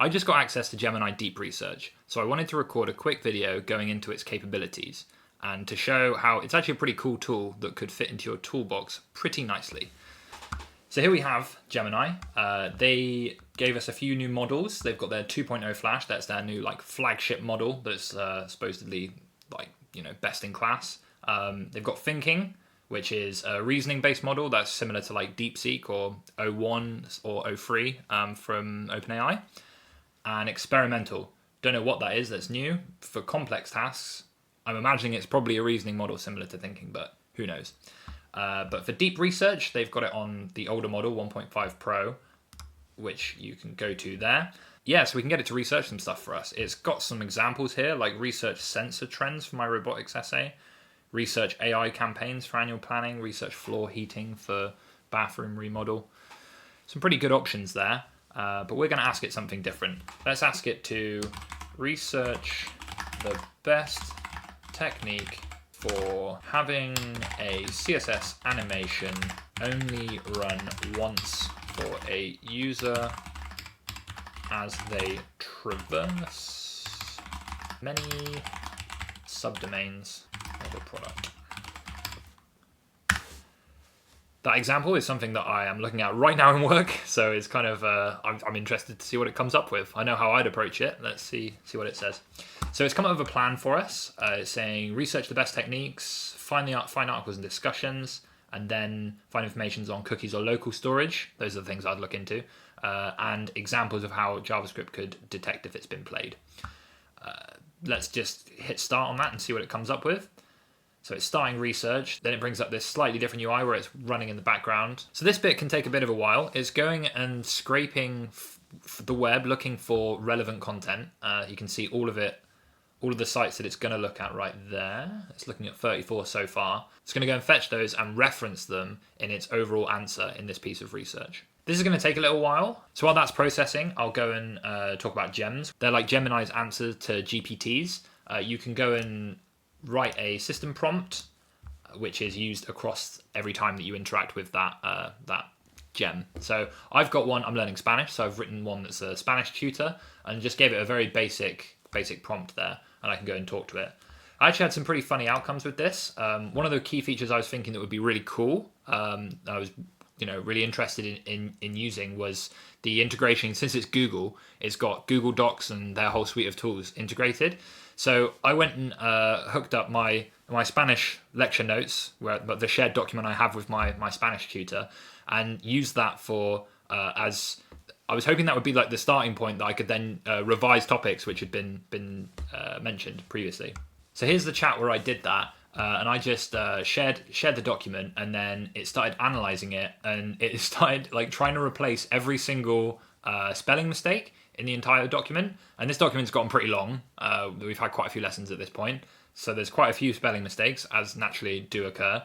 I just got access to Gemini Deep Research, so I wanted to record a quick video going into its capabilities and to show how it's actually a pretty cool tool that could fit into your toolbox pretty nicely. So here we have Gemini. They gave us a few new models. They've got their 2.0 Flash. That's their new flagship model that's supposedly best in class. They've got Thinking, which is a reasoning-based model that's similar to DeepSeek or O1 or O3 from OpenAI. And Experimental. Don't know what that is. That's new for complex tasks. I'm imagining it's probably a reasoning model similar to Thinking, but who knows? But for deep research, they've got it on the older model, 1.5 Pro, which you can go to there. Yeah, so we can get it to research some stuff for us. It's got some examples here, like research sensor trends for my robotics essay, research AI campaigns for annual planning, research floor heating for bathroom remodel. Some pretty good options there, but we're going to ask it something different. Let's ask it to research the best technique for having a CSS animation only run once for a user as they traverse many subdomains of a product. That example is something that I am looking at right now in work, so it's kind of I'm interested to see what it comes up with. I know how I'd approach it. Let's see what it says. So it's come up with a plan for us. It's saying research the best techniques, find articles and discussions, and then find information on cookies or local storage. Those are the things I'd look into, and examples of how JavaScript could detect if it's been played. Let's just hit start on that and see what it comes up with. So it's starting research, then it brings up this slightly different UI where it's running in the background. So this bit can take a bit of a while. It's going and scraping the web, looking for relevant content. You can see all of the sites that it's going to look at right there. It's looking at 34 so far. It's going to go and fetch those and reference them in its overall answer in this piece of research. This is going to take a little while. So while that's processing, I'll go and talk about gems. They're like Gemini's answer to GPTs. You can go and write a system prompt, which is used across every time that you interact with that gem. So I've got one, I'm learning Spanish, so I've written one that's a Spanish tutor and just gave it a very basic prompt there, and I can go and talk to it. I actually had some pretty funny outcomes with this. One of the key features I was thinking that would be really cool, I was really interested in using, was the integration. Since it's Google, it's got Google Docs and their whole suite of tools integrated. So I went and hooked up my Spanish lecture notes, but the shared document I have with my Spanish tutor, and used that for as I was hoping that would be like the starting point that I could then revise topics which had been mentioned previously. So here's the chat where I did that, and I just shared the document, and then it started analyzing it, and it started trying to replace every single spelling mistake in the entire document. And this document's gotten pretty long. We've had quite a few lessons at this point, so there's quite a few spelling mistakes, as naturally do occur.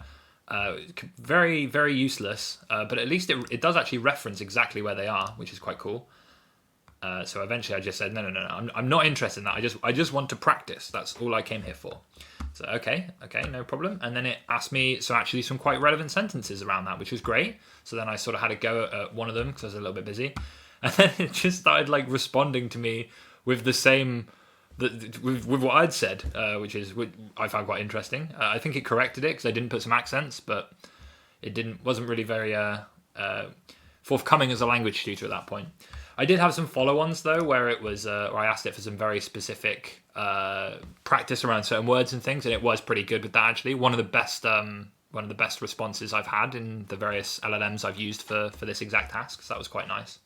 Very, very useless, but at least it does actually reference exactly where they are, which is quite cool. So eventually I just said, no, I'm not interested in that. I just want to practice. That's all I came here for. So okay, no problem. And then it asked me actually some quite relevant sentences around that, which was great. So then I sort of had a go at one of them because I was a little bit busy. And then it just started responding to me with the same, with what I'd said, which I found quite interesting. I think it corrected it because I didn't put some accents, but it wasn't really very forthcoming as a language tutor at that point. I did have some follow-ons though, where it was, where I asked it for some very specific practice around certain words and things, and it was pretty good with that actually. One of the best responses I've had in the various LLMs I've used for this exact task. So that was quite nice.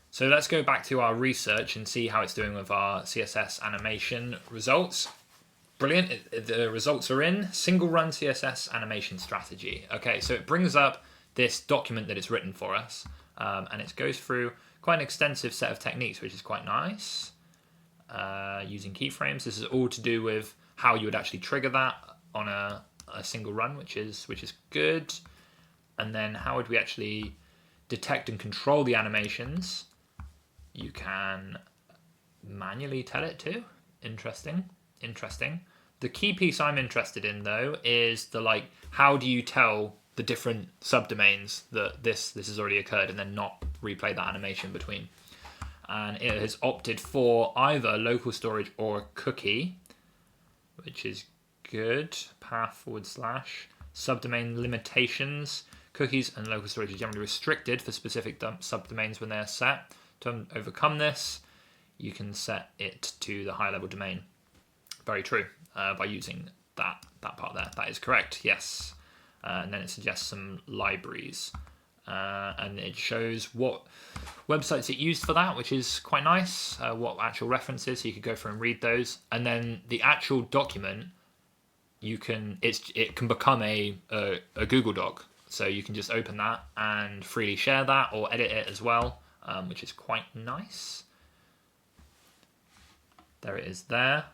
So let's go back to our research and see how it's doing with our CSS animation results. Brilliant, the results are in. Single run CSS animation strategy. Okay, so it brings up this document that it's written for us, and it goes through quite an extensive set of techniques, which is quite nice. Using keyframes. This is all to do with how you would actually trigger that on a single run, which is good. And then how would we actually detect and control the animations? You can manually tell it to. Interesting. The key piece I'm interested in though is how do you tell the different subdomains that this has already occurred and then not replay that animation between. and it has opted for either local storage or a cookie, which is good. Path / subdomain limitations. Cookies and local storage are generally restricted for specific subdomains when they are set. To overcome this, you can set it to the high level domain. Very true. By using that part there. That is correct, yes. And then it suggests some libraries. And it shows what websites it used for that, which is quite nice. What actual references, so you could go through and read those. And then the actual document, it can become a Google Doc. So you can just open that and freely share that or edit it as well, which is quite nice. There it is there.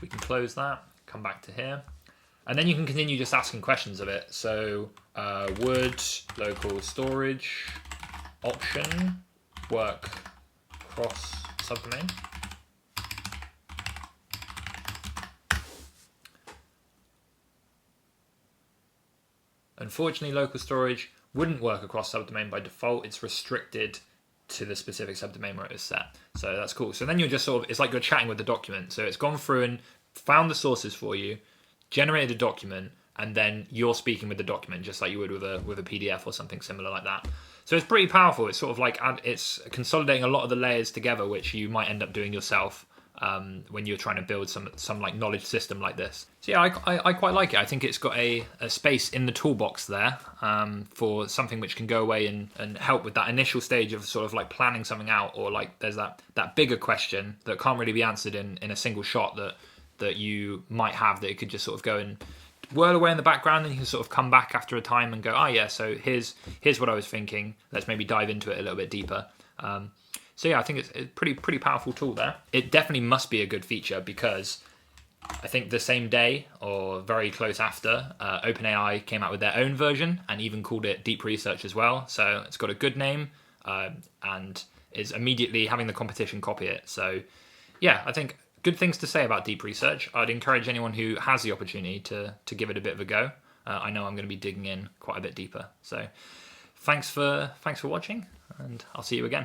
We can close that, come back to here. And then you can continue just asking questions of it. So would local storage option work cross subdomain? Unfortunately, local storage wouldn't work across subdomain by default. It's restricted to the specific subdomain where it is set. So that's cool. So then you're just it's like you're chatting with the document. So it's gone through and found the sources for you, generated a document, and then you're speaking with the document just like you would with a PDF or something similar like that. So it's pretty powerful. It's sort of like it's consolidating a lot of the layers together, which you might end up doing yourself when you're trying to build some like knowledge system like this. So yeah, I quite like it. I think it's got a space in the toolbox there for something which can go away and help with that initial stage of sort of like planning something out, or like there's that bigger question that can't really be answered in a single shot that you might have, that it could just sort of go and whirl away in the background, and you can sort of come back after a time and go, oh yeah, so here's what I was thinking. Let's maybe dive into it a little bit deeper. So yeah, I think it's a pretty powerful tool there. It definitely must be a good feature because I think the same day or very close after, OpenAI came out with their own version and even called it Deep Research as well. So it's got a good name and is immediately having the competition copy it. So yeah, I think good things to say about Deep Research. I'd encourage anyone who has the opportunity to give it a bit of a go. I know I'm going to be digging in quite a bit deeper. So thanks for watching, and I'll see you again.